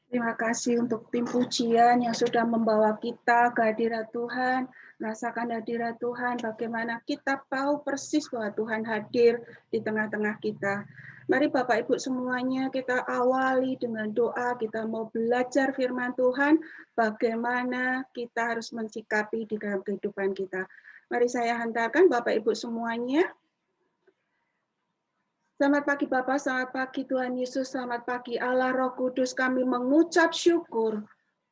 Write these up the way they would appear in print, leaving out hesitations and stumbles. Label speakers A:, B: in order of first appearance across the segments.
A: Terima kasih untuk tim pujian yang sudah membawa kita ke hadirat Tuhan, merasakan hadirat Tuhan, bagaimana kita tahu persis bahwa Tuhan hadir di tengah-tengah kita. Mari Bapak Ibu semuanya kita awali dengan doa, kita mau belajar firman Tuhan, bagaimana kita harus mensikapi di dalam kehidupan kita. Mari saya hantarkan Bapak Ibu semuanya. Selamat pagi Bapak, selamat pagi Tuhan Yesus, selamat pagi Allah Roh Kudus. Kami mengucap syukur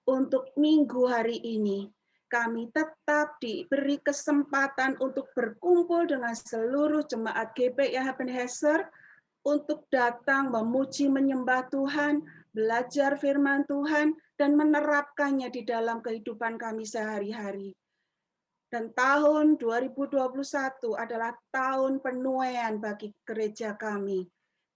A: untuk minggu hari ini. Kami tetap diberi kesempatan untuk berkumpul dengan seluruh jemaat GPI Ebenezer untuk datang memuji menyembah Tuhan, belajar firman Tuhan, dan menerapkannya di dalam kehidupan kami sehari-hari. Dan tahun 2021 adalah tahun penuaian bagi gereja kami.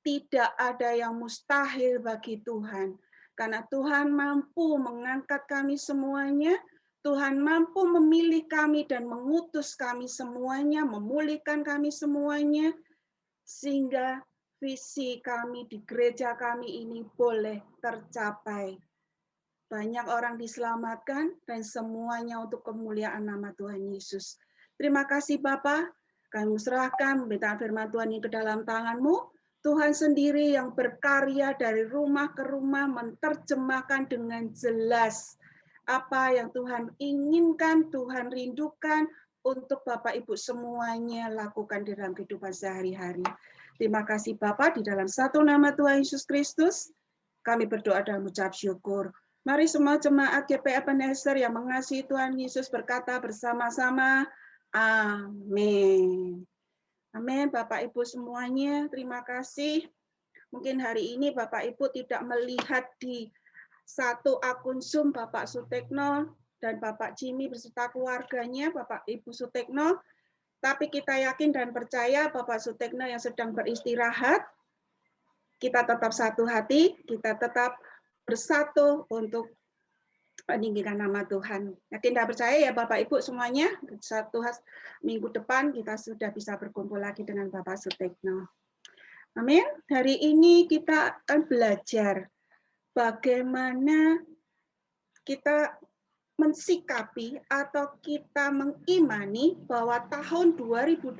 A: Tidak ada yang mustahil bagi Tuhan. Karena Tuhan mampu mengangkat kami semuanya, Tuhan mampu memilih kami dan mengutus kami semuanya, memulihkan kami semuanya, sehingga visi kami di gereja kami ini boleh tercapai. Banyak orang diselamatkan dan semuanya untuk kemuliaan nama Tuhan Yesus. Terima kasih Bapa, kami serahkan pemberitaan firman Tuhan ini ke dalam tangan-Mu. Tuhan sendiri yang berkarya dari rumah ke rumah menerjemahkan dengan jelas apa yang Tuhan inginkan, Tuhan rindukan untuk Bapak Ibu semuanya lakukan di dalam kehidupan sehari-hari. Terima kasih Bapak, di dalam satu nama Tuhan Yesus Kristus, kami berdoa dan mengucap syukur. Mari semua jemaat GPI Ebenezer yang mengasihi Tuhan Yesus berkata bersama-sama, amin. Amin, Bapak Ibu semuanya, terima kasih. Mungkin hari ini Bapak Ibu tidak melihat di satu akun Zoom Bapak Sutekno dan Bapak Jimmy beserta keluarganya, Bapak Ibu Sutekno, tapi kita yakin dan percaya Bapak Sutekno yang sedang beristirahat, kita tetap satu hati, kita tetap bersatu untuk meninggikan nama Tuhan. Yakin dan percaya ya Bapak Ibu semuanya, satu minggu depan kita sudah bisa berkumpul lagi dengan Bapak Sutekno. Amin. Hari ini kita akan belajar bagaimana kita mensikapi atau kita mengimani bahwa tahun 2021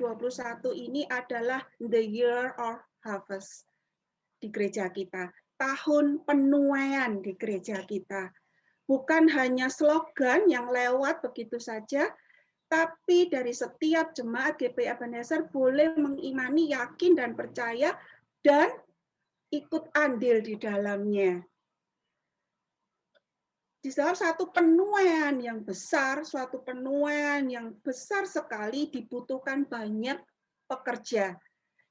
A: ini adalah the year of harvest di gereja kita, tahun penuaian di gereja kita. Bukan hanya slogan yang lewat begitu saja, tapi dari setiap jemaat GPI Ebenezer boleh mengimani, yakin dan percaya dan ikut andil di dalamnya. Di dalam satu penuaian yang besar, suatu penuaian yang besar sekali dibutuhkan banyak pekerja.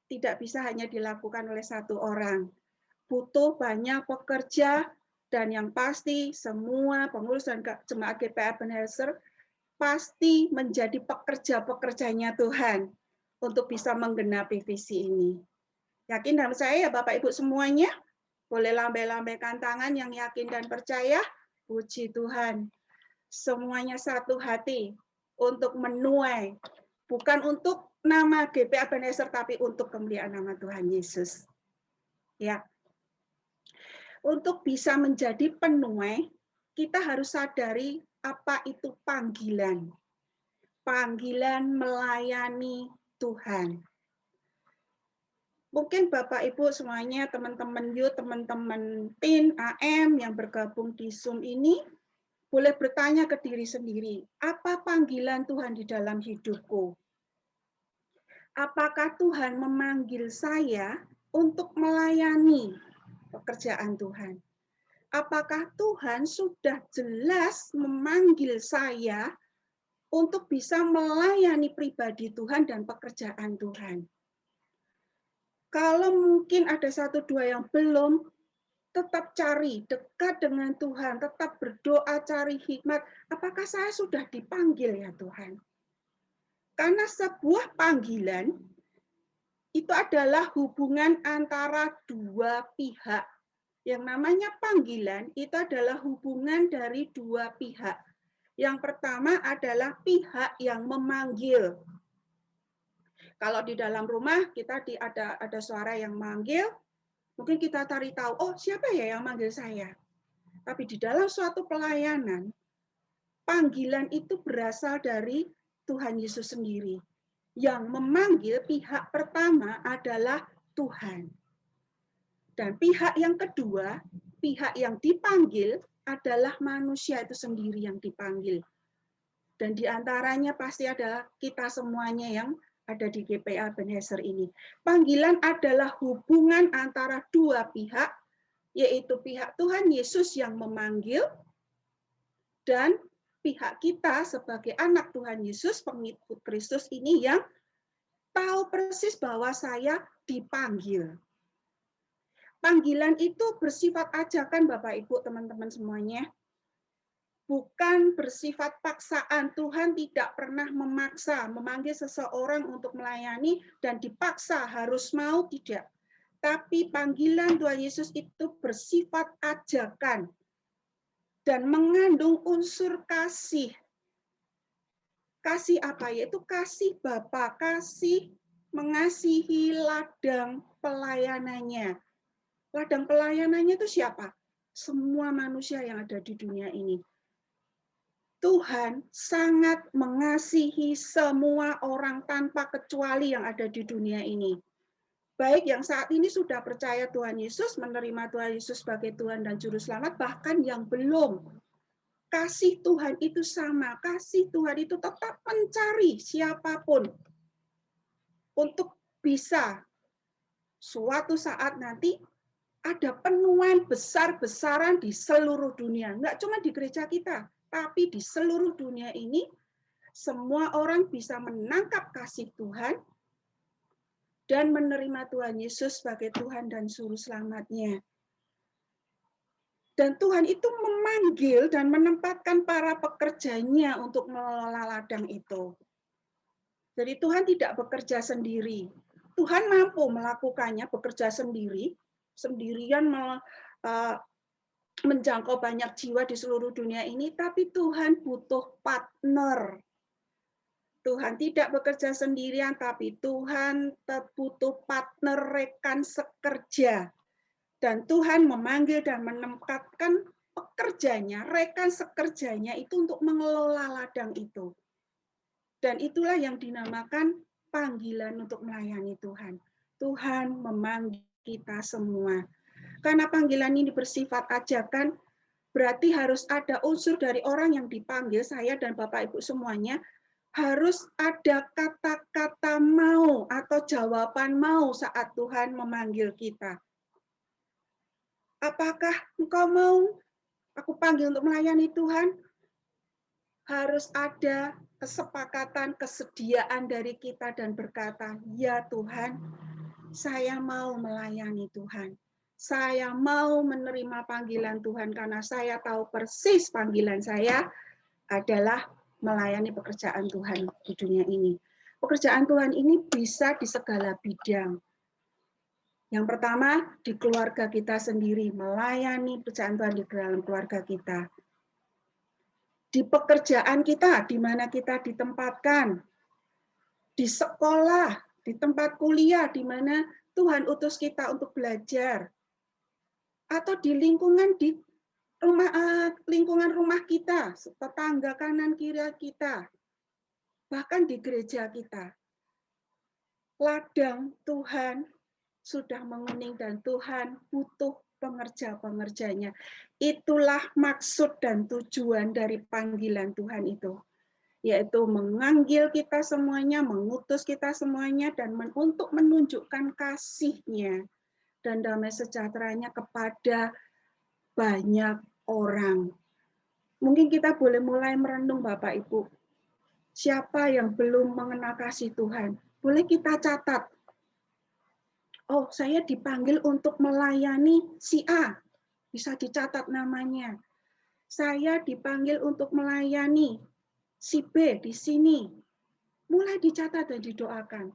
A: Tidak bisa hanya dilakukan oleh satu orang. Butuh banyak pekerja dan yang pasti semua pengurus dan jemaat GPI Ebenezer pasti menjadi pekerja-pekerjanya Tuhan untuk bisa menggenapi visi ini. Yakin dan percaya ya Bapak Ibu semuanya? Boleh lambai-lambaikan tangan yang yakin dan percaya? Puji Tuhan. Semuanya satu hati untuk menuai. Bukan untuk nama GPI Ebenezer, tapi untuk kemuliaan nama Tuhan Yesus. Ya, untuk bisa menjadi penuai, kita harus sadari apa itu panggilan. Panggilan melayani Tuhan. Mungkin Bapak Ibu semuanya, teman-teman youth, teman-teman PIN, AM yang bergabung di Zoom ini, boleh bertanya ke diri sendiri, apa panggilan Tuhan di dalam hidupku? Apakah Tuhan memanggil saya untuk melayani pekerjaan Tuhan? Apakah Tuhan sudah jelas memanggil saya untuk bisa melayani pribadi Tuhan dan pekerjaan Tuhan? Kalau mungkin ada satu dua yang belum, tetap cari dekat dengan Tuhan, tetap berdoa, cari hikmat. Apakah saya sudah dipanggil ya Tuhan? Karena sebuah panggilan itu adalah hubungan antara dua pihak. Yang namanya panggilan itu adalah hubungan dari dua pihak. Yang pertama adalah pihak yang memanggil. Kalau di dalam rumah kita ada suara yang manggil, mungkin kita cari tahu, oh siapa ya yang manggil saya? Tapi di dalam suatu pelayanan, panggilan itu berasal dari Tuhan Yesus sendiri. Yang memanggil pihak pertama adalah Tuhan. Dan pihak yang kedua, pihak yang dipanggil adalah manusia itu sendiri yang dipanggil. Dan diantaranya pasti adalah kita semuanya yang ada di GPA Ebenezer ini. Panggilan adalah hubungan antara dua pihak, yaitu pihak Tuhan Yesus yang memanggil, dan pihak kita sebagai anak Tuhan Yesus, pengikut Kristus ini yang tahu persis bahwa saya dipanggil. Panggilan itu bersifat ajakan Bapak Ibu teman-teman semuanya. Bukan bersifat paksaan. Tuhan tidak pernah memaksa, memanggil seseorang untuk melayani dan dipaksa harus mau, tidak. Tapi panggilan Tuhan Yesus itu bersifat ajakan dan mengandung unsur kasih. Kasih apa? Yaitu kasih Bapa, kasih mengasihi ladang pelayanannya. Ladang pelayanannya itu siapa? Semua manusia yang ada di dunia ini. Tuhan sangat mengasihi semua orang tanpa kecuali yang ada di dunia ini. Baik yang saat ini sudah percaya Tuhan Yesus, menerima Tuhan Yesus sebagai Tuhan dan Juru Selamat, bahkan yang belum. Kasih Tuhan itu sama, kasih Tuhan itu tetap mencari siapapun untuk bisa suatu saat nanti ada penuaian besar-besaran di seluruh dunia. Enggak cuma di gereja kita, tapi di seluruh dunia ini, semua orang bisa menangkap kasih Tuhan dan menerima Tuhan Yesus sebagai Tuhan dan Juru Selamatnya. Dan Tuhan itu memanggil dan menempatkan para pekerjanya untuk mengelola ladang itu. Jadi Tuhan tidak bekerja sendiri. Tuhan mampu melakukannya, bekerja sendiri, sendirian menjangkau banyak jiwa di seluruh dunia ini, tapi Tuhan butuh partner. Tuhan tidak bekerja sendirian, tapi Tuhan butuh partner, rekan sekerja. Dan Tuhan memanggil dan menempatkan pekerjanya, rekan sekerjanya itu untuk mengelola ladang itu. Dan itulah yang dinamakan panggilan untuk melayani Tuhan. Tuhan memanggil kita semua. Karena panggilan ini bersifat ajakan, berarti harus ada unsur dari orang yang dipanggil, saya dan Bapak Ibu semuanya, harus ada kata-kata mau atau jawaban mau saat Tuhan memanggil kita. Apakah engkau mau aku panggil untuk melayani Tuhan? Harus ada kesepakatan, kesediaan dari kita dan berkata, ya Tuhan, saya mau melayani Tuhan. Saya mau menerima panggilan Tuhan karena saya tahu persis panggilan saya adalah melayani pekerjaan Tuhan di dunia ini. Pekerjaan Tuhan ini bisa di segala bidang. Yang pertama, di keluarga kita sendiri, melayani pekerjaan Tuhan di dalam keluarga kita. Di pekerjaan kita, di mana kita ditempatkan. Di sekolah, di tempat kuliah, di mana Tuhan utus kita untuk belajar. Atau di lingkungan rumah kita, tetangga kanan kiri kita. Bahkan di gereja kita. Ladang Tuhan sudah menguning dan Tuhan butuh pengerja-pengerjanya. Itulah maksud dan tujuan dari panggilan Tuhan itu. Yaitu menganggil kita semuanya, mengutus kita semuanya, dan untuk menunjukkan kasih-Nya dan damai sejahteranya kepada banyak orang. Mungkin kita boleh mulai merenung Bapak Ibu. Siapa yang belum mengenal kasih Tuhan? Boleh kita catat. Oh, saya dipanggil untuk melayani si A. Bisa dicatat namanya. Saya dipanggil untuk melayani si B di sini. Mulai dicatat dan didoakan.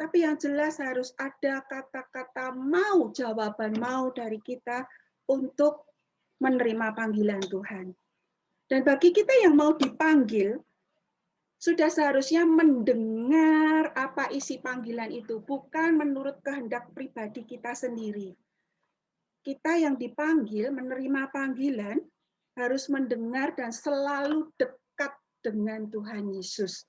A: Tapi yang jelas harus ada kata-kata mau, jawaban mau dari kita untuk menerima panggilan Tuhan. Dan bagi kita yang mau dipanggil, sudah seharusnya mendengar apa isi panggilan itu, bukan menurut kehendak pribadi kita sendiri. kita yang dipanggil, menerima panggilan, harus mendengar dan selalu dekat dengan Tuhan Yesus.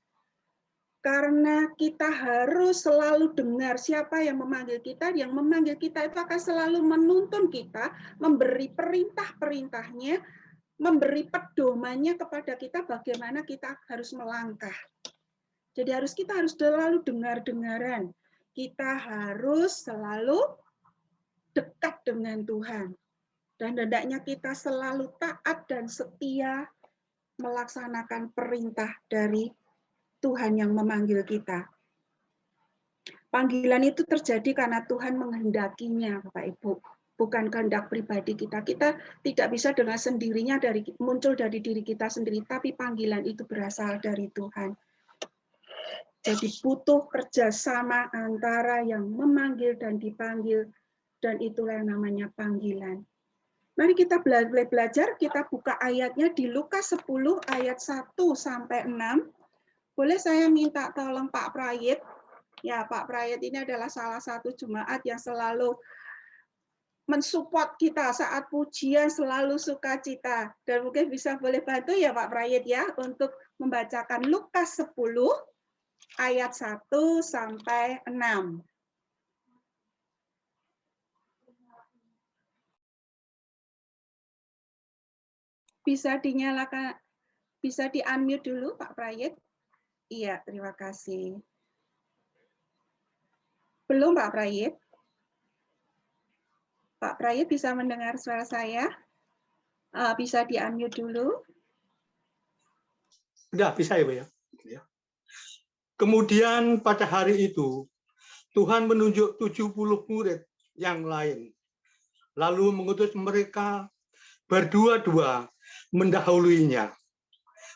A: Karena kita harus selalu dengar siapa yang memanggil kita itu akan selalu menuntun kita, memberi perintah-perintahnya, memberi pedomannya kepada kita bagaimana kita harus melangkah. Jadi kita harus selalu dengar-dengaran. Kita harus selalu dekat dengan Tuhan. Dan hendaknya kita selalu taat dan setia melaksanakan perintah dari Tuhan yang memanggil kita. Panggilan itu terjadi karena Tuhan menghendakinya, Bapak Ibu. Bukan kehendak pribadi kita. Kita tidak bisa dengan sendirinya muncul dari diri kita sendiri, tapi panggilan itu berasal dari Tuhan. Jadi butuh kerjasama antara yang memanggil dan dipanggil, dan itulah yang namanya panggilan. Mari kita belajar, kita buka ayatnya di Lukas 10 ayat 1 sampai 6. Boleh saya minta tolong Pak Prayit? Ya, Pak Prayit ini adalah salah satu jemaat yang selalu mensupport kita saat pujian, selalu sukacita. Dan mungkin boleh bantu ya Pak Prayit ya untuk membacakan Lukas 10 ayat 1 sampai 6. Bisa dinyalakan, bisa di-unmute dulu Pak Prayit? Iya, terima kasih. Belum Pak Prayit? Pak Prayit bisa mendengar suara saya? Bisa di-unmute dulu?
B: Sudah, bisa ya, Bu ya. Kemudian pada hari itu, Tuhan menunjuk 70 murid yang lain, lalu mengutus mereka berdua-dua mendahuluinya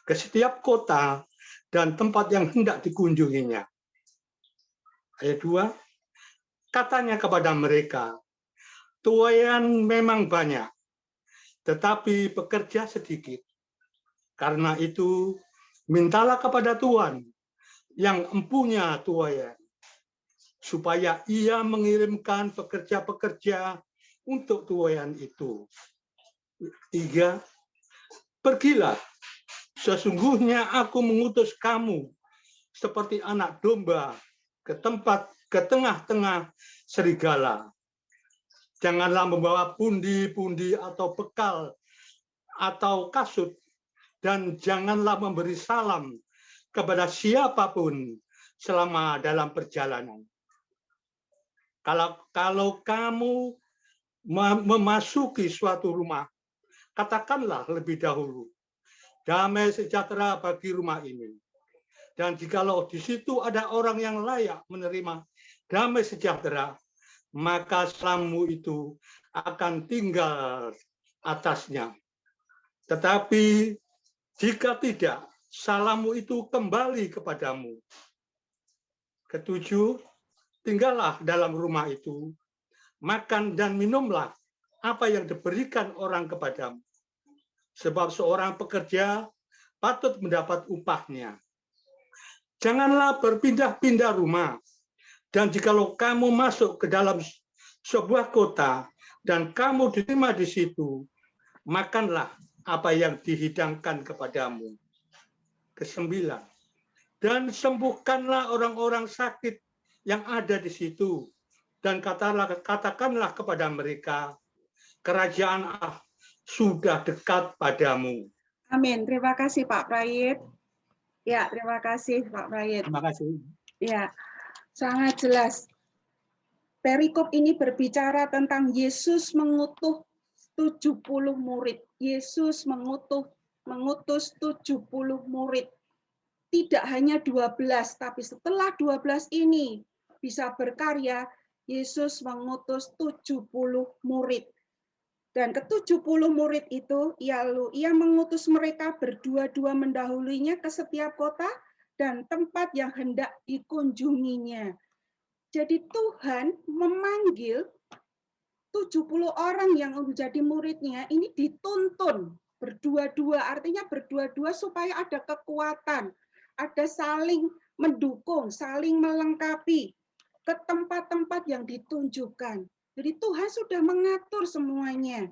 B: ke setiap kota dan tempat yang hendak dikunjunginya. Ayat 2, katanya kepada mereka, tuaian memang banyak, tetapi pekerja sedikit. Karena itu, mintalah kepada Tuhan yang empunya tuaian, supaya ia mengirimkan pekerja-pekerja untuk tuaian itu. 3, pergilah, sesungguhnya aku mengutus kamu seperti anak domba ke tengah-tengah serigala. Janganlah membawa pundi-pundi atau bekal atau kasut, dan janganlah memberi salam kepada siapapun selama dalam perjalanan. Kalau kamu memasuki suatu rumah, katakanlah lebih dahulu, damai sejahtera bagi rumah ini. Dan jikalau di situ ada orang yang layak menerima damai sejahtera, maka salammu itu akan tinggal atasnya. Tetapi jika tidak, salammu itu kembali kepadamu. 7, tinggallah dalam rumah itu, makan dan minumlah apa yang diberikan orang kepadamu. Sebab seorang pekerja patut mendapat upahnya. Janganlah berpindah-pindah rumah. Dan jikalau kamu masuk ke dalam sebuah kota dan kamu diterima di situ, makanlah apa yang dihidangkan kepadamu. 9, dan sembuhkanlah orang-orang sakit yang ada di situ, dan katakanlah kepada mereka, kerajaan Allah sudah dekat padamu.
A: Amin. Terima kasih Pak Prayit. Ya, terima kasih Pak Prayit.
B: Terima kasih.
A: Ya, sangat jelas. Perikop ini berbicara tentang Yesus mengutus 70 murid. Yesus mengutus 70 murid. Tidak hanya 12, tapi setelah 12 ini bisa berkarya, Yesus mengutus 70 murid. Dan ke-70 murid itu, ia mengutus mereka berdua-dua mendahulinya ke setiap kota dan tempat yang hendak dikunjunginya. Jadi Tuhan memanggil 70 orang yang menjadi muridnya ini dituntun berdua-dua, artinya berdua-dua supaya ada kekuatan, ada saling mendukung, saling melengkapi ke tempat-tempat yang ditunjukkan. Jadi Tuhan sudah mengatur semuanya.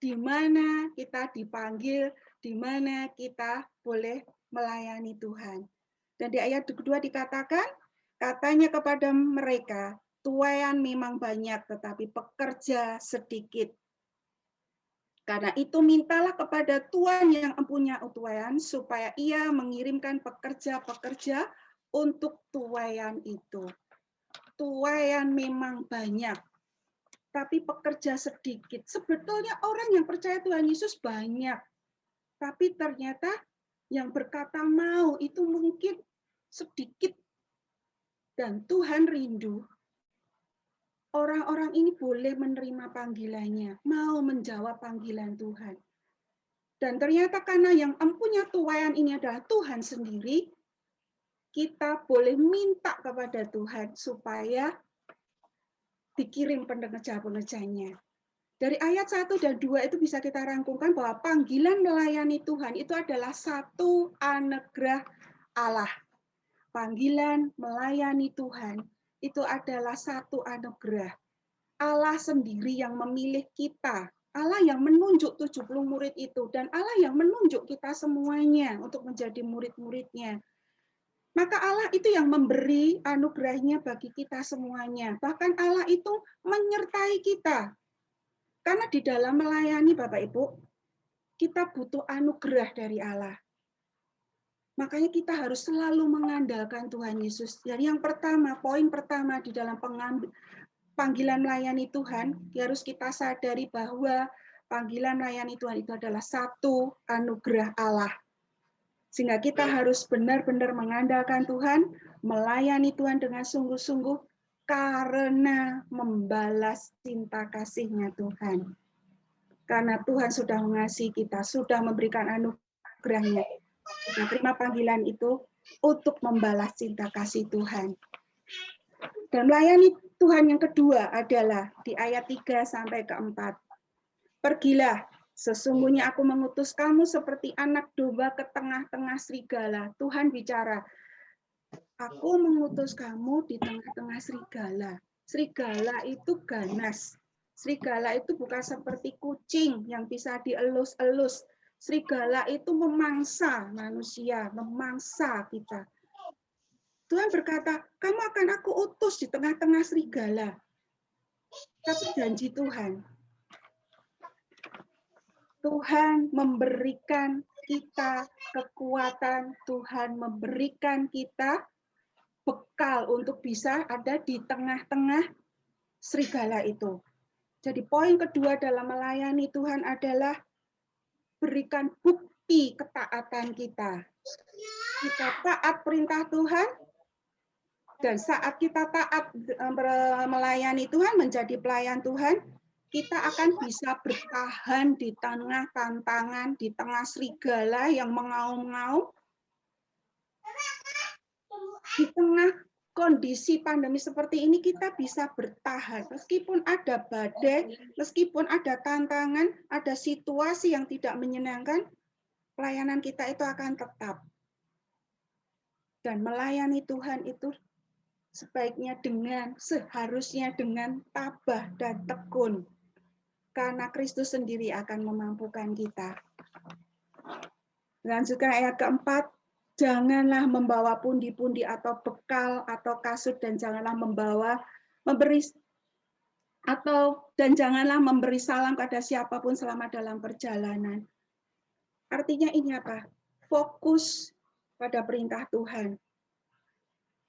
A: Di mana kita dipanggil, di mana kita boleh melayani Tuhan. Dan di ayat kedua dikatakan, katanya kepada mereka, tuaian memang banyak, tetapi pekerja sedikit. Karena itu mintalah kepada Tuhan yang empunya tuaian, supaya ia mengirimkan pekerja-pekerja untuk tuaian itu. Tuaian memang banyak, tapi pekerja sedikit. Sebetulnya orang yang percaya Tuhan Yesus banyak, tapi ternyata yang berkata mau itu mungkin sedikit. Dan Tuhan rindu orang-orang ini boleh menerima panggilannya, mau menjawab panggilan Tuhan. Dan ternyata karena yang empunya tuaian ini adalah Tuhan sendiri, kita boleh minta kepada Tuhan supaya dikirim pengerja-pengerjanya. Dari ayat 1 dan 2 itu bisa kita rangkumkan bahwa panggilan melayani Tuhan itu adalah satu anugerah Allah. Panggilan melayani Tuhan itu adalah satu anugerah. Allah sendiri yang memilih kita. Allah yang menunjuk 70 murid itu. Dan Allah yang menunjuk kita semuanya untuk menjadi murid-muridnya. Maka Allah itu yang memberi anugerahnya bagi kita semuanya. Bahkan Allah itu menyertai kita. Karena di dalam melayani Bapak Ibu, kita butuh anugerah dari Allah. Makanya kita harus selalu mengandalkan Tuhan Yesus. Jadi yang pertama, poin pertama di dalam panggilan melayani Tuhan, harus kita sadari bahwa panggilan melayani Tuhan itu adalah satu anugerah Allah. Sehingga kita harus benar-benar mengandalkan Tuhan, melayani Tuhan dengan sungguh-sungguh, karena membalas cinta kasih-Nya Tuhan. Karena Tuhan sudah mengasihi kita, sudah memberikan anugerah-Nya. Kita terima panggilan itu untuk membalas cinta kasih Tuhan. Dan melayani Tuhan yang kedua adalah di ayat 3 sampai ke 4. Pergilah, sesungguhnya aku mengutus kamu seperti anak domba ke tengah-tengah serigala. Tuhan bicara, aku mengutus kamu di tengah-tengah serigala. Serigala itu ganas. Serigala itu bukan seperti kucing yang bisa dielus-elus. Serigala itu memangsa manusia, memangsa kita. Tuhan berkata, kamu akan aku utus di tengah-tengah serigala. Tapi janji Tuhan, Tuhan memberikan kita kekuatan, Tuhan memberikan kita bekal untuk bisa ada di tengah-tengah serigala itu. Jadi poin kedua dalam melayani Tuhan adalah berikan bukti ketaatan kita. Kita taat perintah Tuhan, dan saat kita taat melayani Tuhan, menjadi pelayan Tuhan, kita akan bisa bertahan di tengah tantangan, di tengah serigala yang mengaum-ngaum, di tengah kondisi pandemi seperti ini kita bisa bertahan. Meskipun ada badai, meskipun ada tantangan, ada situasi yang tidak menyenangkan, pelayanan kita itu akan tetap. Dan melayani Tuhan itu sebaiknya seharusnya dengan tabah dan tekun. Karena Kristus sendiri akan memampukan kita. Lanjutkan ayat keempat, janganlah membawa pundi-pundi atau bekal atau kasut, dan janganlah janganlah memberi salam pada siapapun selama dalam perjalanan. Artinya ini apa? Fokus pada perintah Tuhan.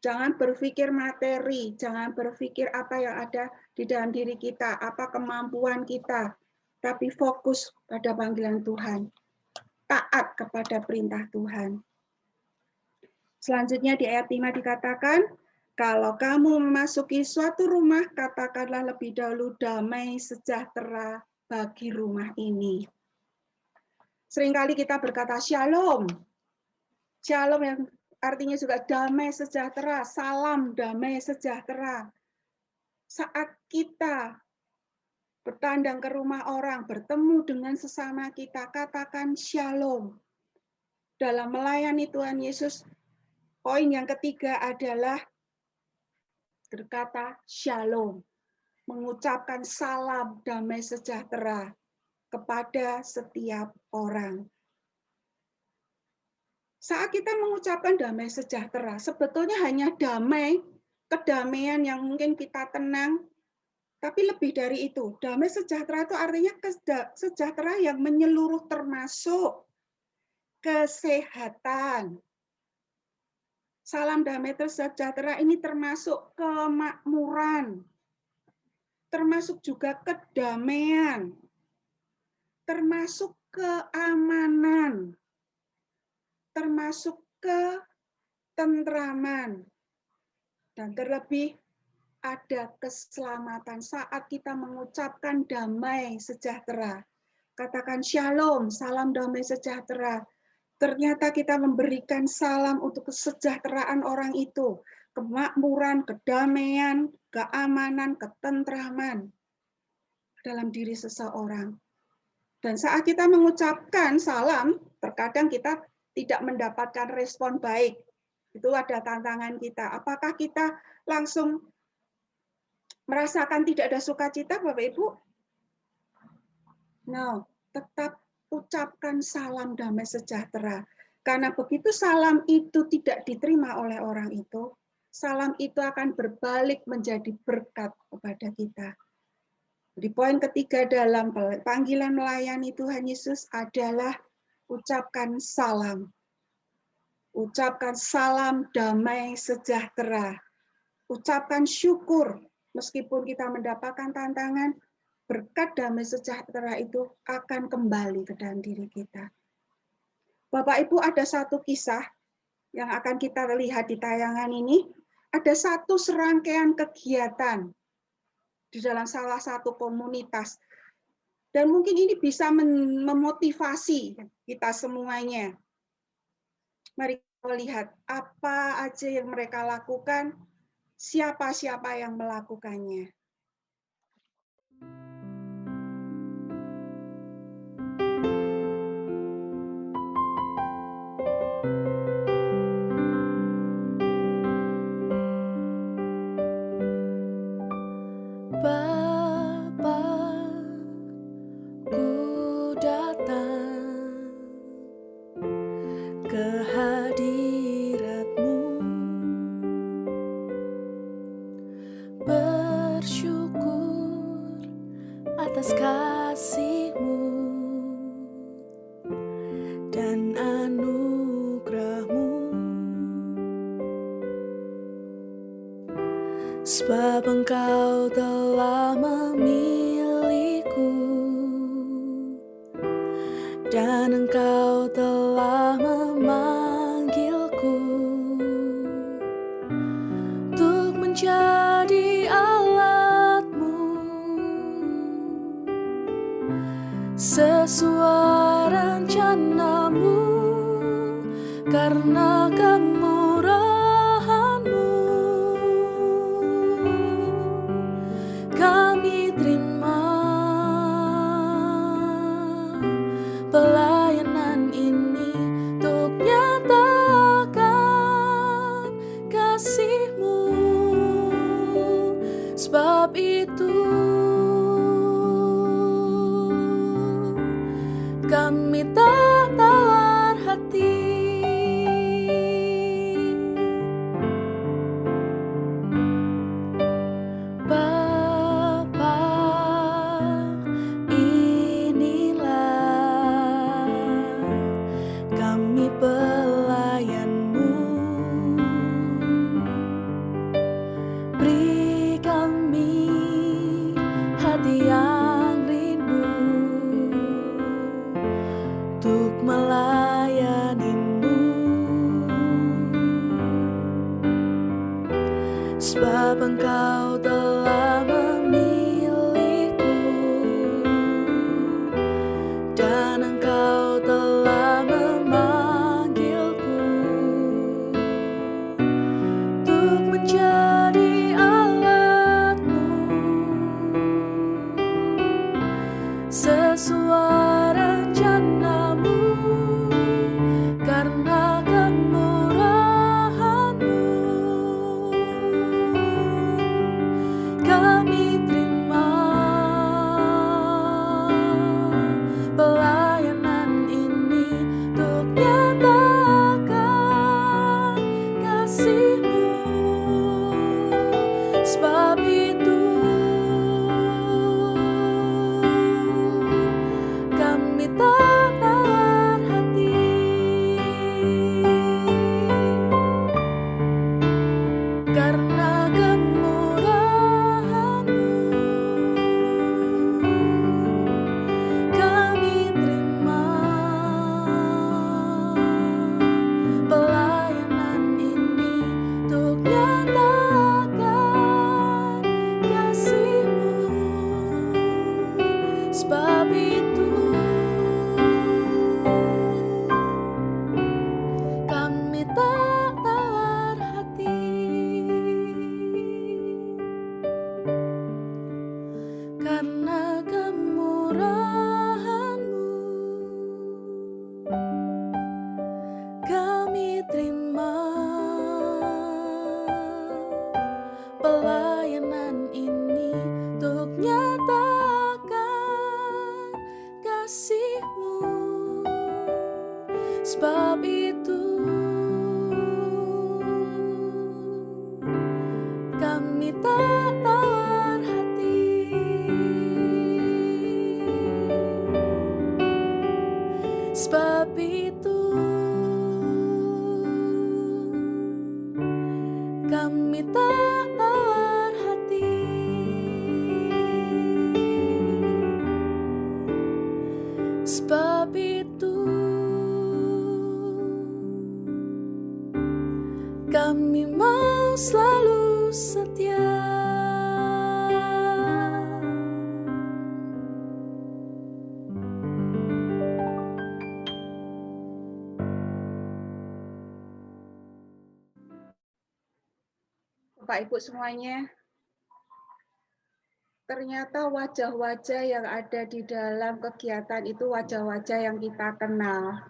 A: Jangan berpikir materi, jangan berpikir apa yang ada di dalam diri kita, apa kemampuan kita, tapi fokus pada panggilan Tuhan. Taat kepada perintah Tuhan. Selanjutnya di ayat 5 dikatakan, kalau kamu memasuki suatu rumah, katakanlah lebih dahulu damai sejahtera bagi rumah ini. Seringkali kita berkata shalom. Shalom yang artinya juga damai sejahtera, salam damai sejahtera. Saat kita bertandang ke rumah orang, bertemu dengan sesama kita, katakan shalom. Dalam melayani Tuhan Yesus, poin yang ketiga adalah berkata shalom. mengucapkan salam damai sejahtera kepada setiap orang. Saat kita mengucapkan damai sejahtera, sebetulnya hanya damai, kedamaian yang mungkin kita tenang, tapi lebih dari itu. Damai sejahtera itu artinya sejahtera yang menyeluruh termasuk kesehatan. Salam damai sejahtera ini termasuk kemakmuran, termasuk juga kedamaian, termasuk keamanan, termasuk ketentraman, dan terlebih ada keselamatan saat kita mengucapkan damai sejahtera. Katakan shalom, salam damai sejahtera. Ternyata kita memberikan salam untuk kesejahteraan orang itu, kemakmuran, kedamaian, keamanan, ketentraman dalam diri seseorang. Dan saat kita mengucapkan salam, terkadang kita tidak mendapatkan respon baik. Itu ada tantangan kita. Apakah kita langsung merasakan tidak ada sukacita, Bapak Ibu? No, tetap ucapkan salam damai sejahtera. Karena begitu salam itu tidak diterima oleh orang itu, salam itu akan berbalik menjadi berkat kepada kita. Di poin ketiga dalam panggilan melayani Tuhan Yesus adalah ucapkan salam. Ucapkan salam damai sejahtera. Ucapkan syukur meskipun kita mendapatkan tantangan, berkat damai sejahtera itu akan kembali ke dalam diri kita. Bapak Ibu, ada satu kisah yang akan kita lihat di tayangan ini. Ada satu serangkaian kegiatan di dalam salah satu komunitas. Dan mungkin ini bisa memotivasi kita semuanya. Mari kita lihat apa aja yang mereka lakukan, siapa-siapa yang melakukannya.
C: Atas kasih-Mu dan anugerah-Mu, sebab Engkau telah memilihku dan Engkau telah memanggilku untuk menjadi sesuai rencana-Mu, karena kemurahan-Mu kami terima pelayanan ini untuk nyatakan kasih-Mu. Sebab itu kami tak tawar hati. Bapa, inilah kami pelayan-Mu. Beri kami hati yang rindu untuk melayani-Mu, sebab Engkau telah memilihku dan Engkau telah memanggilku untuk menjadi alat-Mu sesuai rencana-Mu, karena kemurahan-Mu kami terima kami tak tawar hati, karena kemurahan-Mu kami terima pelayanan ini untuk nyatakan kasih-Mu. Sebab itu kami tak tawar hati, karena kemurahan-Mu kami terima pelayanan ini untuk nyatakan kasih-Mu. Sebab itu kami tak tawar hati, sebab itu kami tak tawar hati, sebab itu kami mau selalu setia.
A: Bapak Ibu semuanya, ternyata wajah-wajah yang ada di dalam kegiatan itu wajah-wajah yang kita kenal.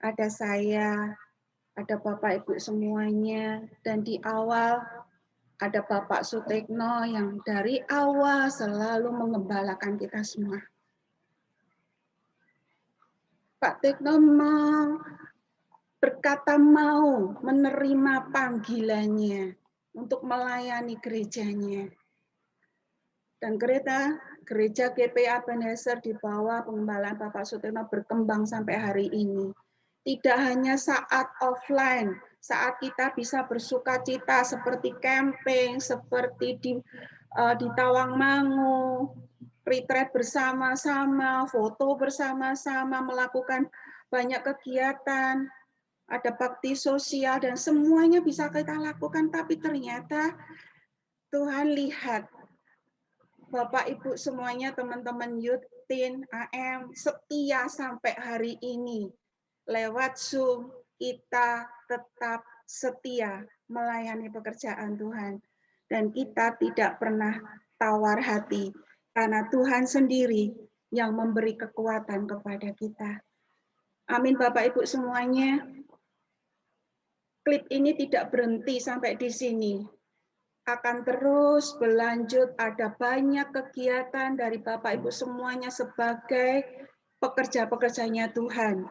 A: Ada saya, ada Bapak Ibu semuanya, dan di awal ada Bapak Sutekno yang dari awal selalu mengembalakan kita semua. Pak Tekno berkata mau menerima panggilannya untuk melayani gerejanya. Dan gereja GPA Ebenezer di bawah pengembalaan Bapak Sutekno berkembang sampai hari ini. Tidak hanya saat offline, saat kita bisa bersukacita seperti camping, seperti di Tawangmangu, retreat bersama-sama, foto bersama-sama, melakukan banyak kegiatan, ada bakti sosial, dan semuanya bisa kita lakukan. Tapi ternyata Tuhan lihat, Bapak Ibu semuanya, teman-teman Yutin, AM, setia sampai hari ini. Lewat Zoom, kita tetap setia melayani pekerjaan Tuhan. Dan kita tidak pernah tawar hati, karena Tuhan sendiri yang memberi kekuatan kepada kita. Amin Bapak Ibu semuanya. Klip ini tidak berhenti sampai di sini. Akan terus berlanjut, ada banyak kegiatan dari Bapak Ibu semuanya sebagai pekerja-pekerjanya Tuhan.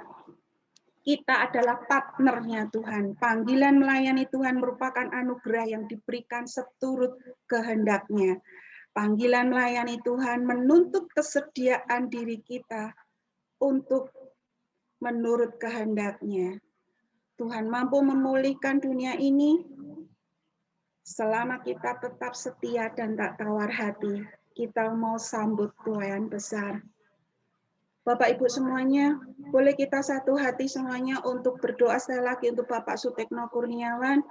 A: Kita adalah partnernya Tuhan. Panggilan melayani Tuhan merupakan anugerah yang diberikan seturut kehendaknya. Panggilan melayani Tuhan menuntut kesediaan diri kita untuk menurut kehendaknya. Tuhan mampu memulihkan dunia ini selama kita tetap setia dan tak tawar hati. Kita mau sambut Tuhan besar. Bapak Ibu semuanya, boleh kita satu hati semuanya untuk berdoa sekali lagi untuk Bapak Sutekno Kurniawan.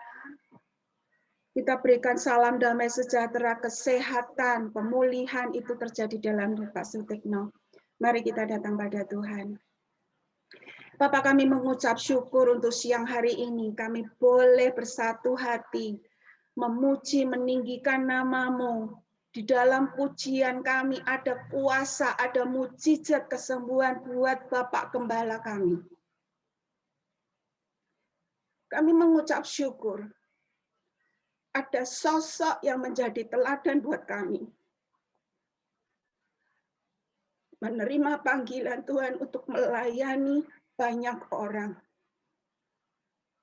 A: Kita berikan salam damai sejahtera, kesehatan, pemulihan itu terjadi dalam Bapak Sutekno. Mari kita datang pada Tuhan. Bapak, kami mengucap syukur untuk siang hari ini. Kami boleh bersatu hati, memuji, meninggikan nama-Mu. Di dalam pujian kami ada kuasa, ada mujizat kesembuhan buat Bapak Gembala kami. Kami mengucap syukur. Ada sosok yang menjadi teladan buat kami. Menerima panggilan Tuhan untuk melayani banyak orang.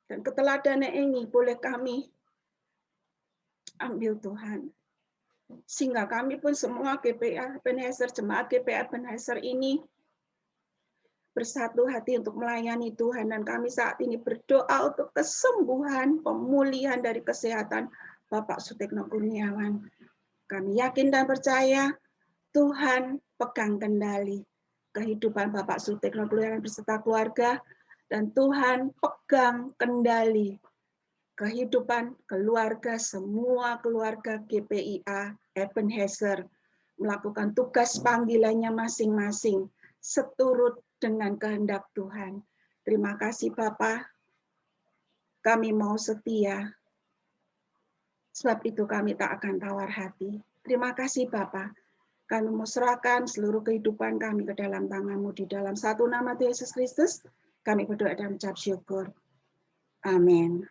A: Dan keteladanan ini boleh kami ambil Tuhan. Sehingga kami pun semua GPA Ebenezer, jemaat GPA Ebenezer ini bersatu hati untuk melayani Tuhan. Dan kami saat ini berdoa untuk kesembuhan, pemulihan dari kesehatan Bapak Sutekno Kurniawan. Kami yakin dan percaya Tuhan pegang kendali kehidupan Bapak Sutekno Kurniawan beserta keluarga, dan Tuhan pegang kendali kehidupan keluarga, semua keluarga GPIA Ebenezer melakukan tugas panggilannya masing-masing seturut dengan kehendak Tuhan. Terima kasih Bapak, kami mau setia, sebab itu kami tak akan tawar hati. Terima kasih Bapak, kami mau serahkan seluruh kehidupan kami ke dalam tangan-Mu, di dalam satu nama Yesus Kristus, kami berdoa dan mengucap syukur. Amin.